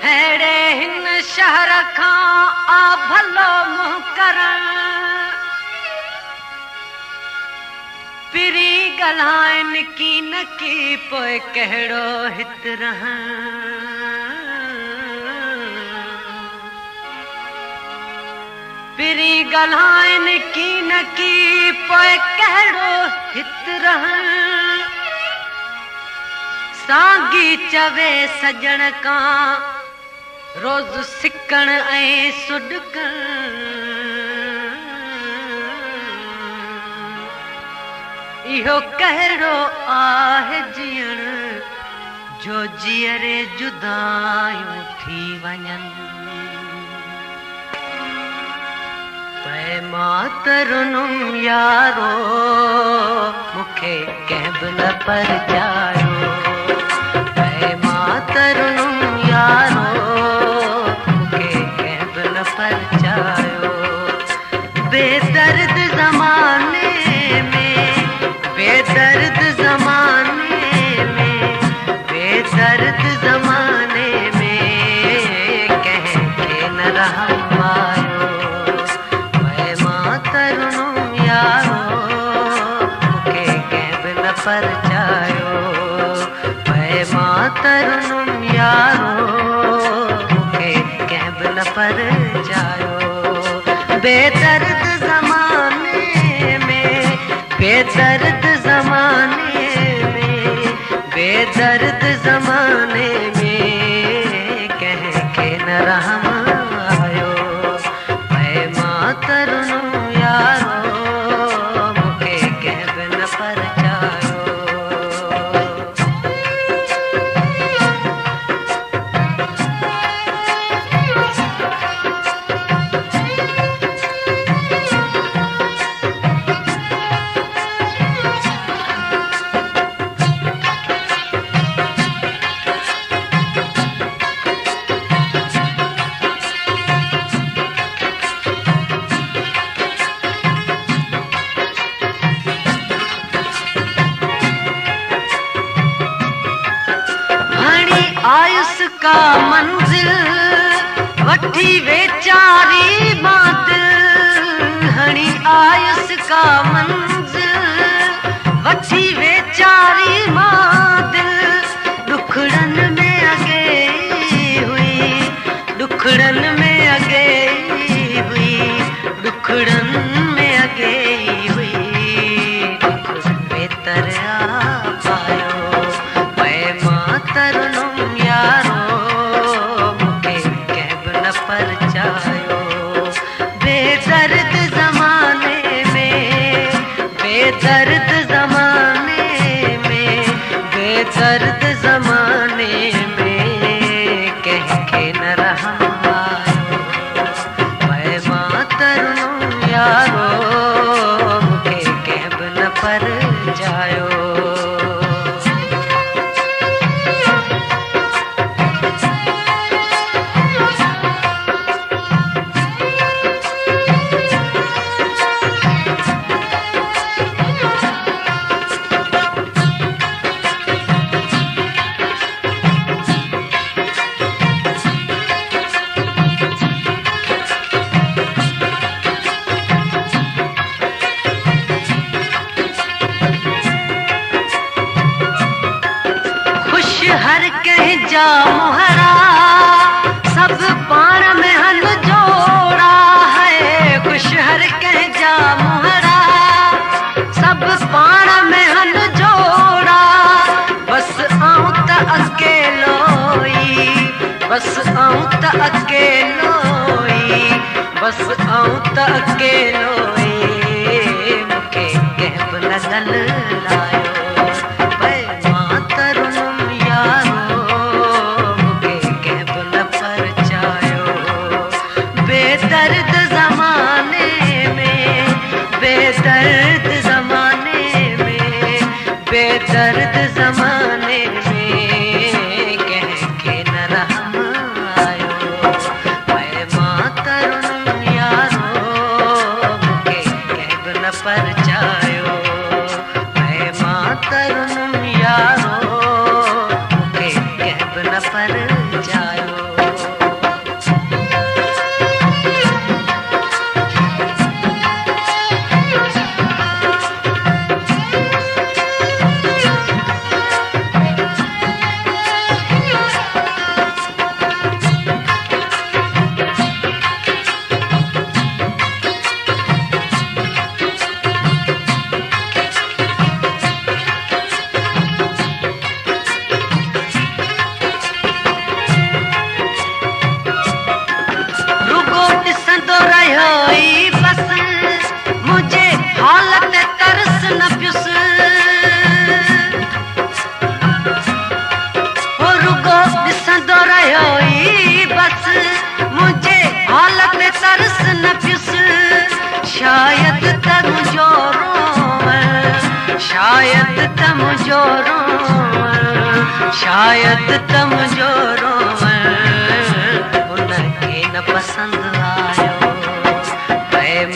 हेड़े हिन शहर खां आ भलो मुंह करण पिरी ॻाल्हाइनि की न की पोइ कहिड़ो हित रहण पिरी ॻाल्हाइनि की न की पोइ कहिड़ो हित रहण साॻी चवे सजण खां रोज़ सिकण ऐं सुॾकण इहो कहिड़ो आहे जीअण जो जीअरे जुदायूं थी वञनि पए मातरुनुम यारो मूंखे कंहिं बि न परचायो पए मातरुनुम यारो मूंखे कंहिं बि न परचायो बेदर्द ज़माने में बेदर्द ज़माने में बेदर्द ज़माने में कंहिंखे न रहम आयो मैं मातरुनुम यारो मूंखे कंहिं बि न परचायो मैं मातरुनुम यारो मूंखे कंहिं बि न परचायो बेदर्द ज़माने में बेदर्द ज़माने में बेदर्द ज़माने में कंहिंखे न रहम आयो मैं मातरुनुम यारो मूंखे कंहिं बि न परचायो आयुस का मंजिल वठी वेचारी बातिल हणी आयुस का मंजिल वठी वेचारी बातिल दुखड़न में अगे हुई दुखड़न में अगे हुई दुखड़न में अगे हुई दुख बेहतर आ पायो मैं मातरुनुम यारो मूंखे कंहिं बि न परचायो बेदर्द ज़माने में बेदर्द ज़माने में बेदर्द ज़माने में कंहिंखे न रहम आयो मैं मातरुनुम यारो मूंखे कंहिं बि न परचायो हर कंहिं जा मुहरा सब पाण में हल जोड़ा है खुश हर कंहिं जा मुहरा सब पाण में हल जोड़ा बस आऊं त अकेलो ई बस आऊं त अकेलो ई बस आऊं त अकेलो ई मूंखे कंहिं बि न ॻाल्हायो बेदर्द ज़माने में बेदर्द ज़माने में बेदर्द ज़माने में कंहिंखे न रहम आयो शायद तम जो रोवं, शायद तम जो रोवं, शायद तम जो रोवं उनखे न पसंद आयो।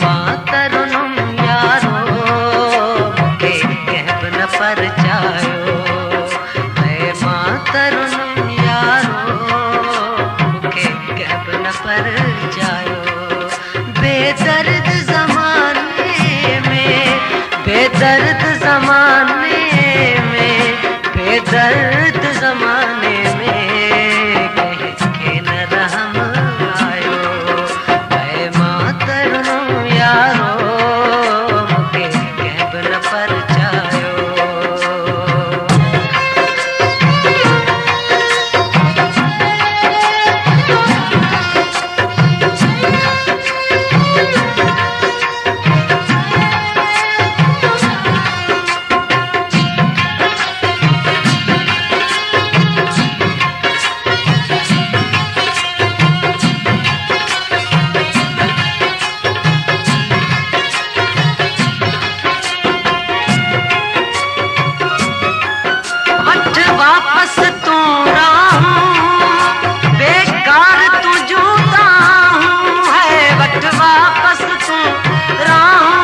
मां तरुणम यारो मूंखे कंहिं बि न परचायो। मां तरुणम यारो मूंखे कंहिं बि न परचायो। बेदर्द ज़माने में, बेदर्द ज़माने में, बेदर्द ज़माने में कंहिंखे न रहम आयो। मां तरुणम यारो मूंखे कंहिं बि न परचायो। वापस तू राहूं बेकार तू जूता हूँ है। वट वापस तू राहूं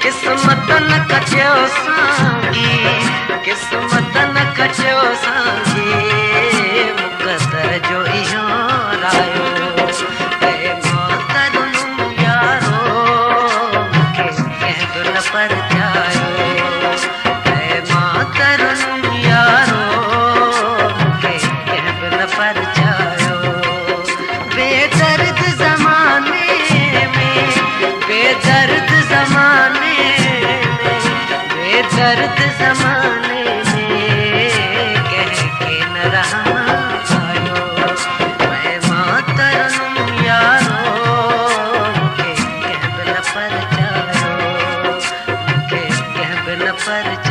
किस्मत न कचो सांगी, किस्मत न कचो सांगी मुक़दर जो इहो रायो। मां तरुणम यारो मूंखे कंहिं बि न परचायो। मां तरुणम यारो मूंखे कंहिं बि न परचायो। बेदर्द ज़माने में, बेदर्द ज़माने में, बेदर्द ज़माने में कंहिंखे न रहम आयो। मां तरुणम यारो मूंखे कंहिं बि न परचायो, मूंखे कंहिं बि न परचायो।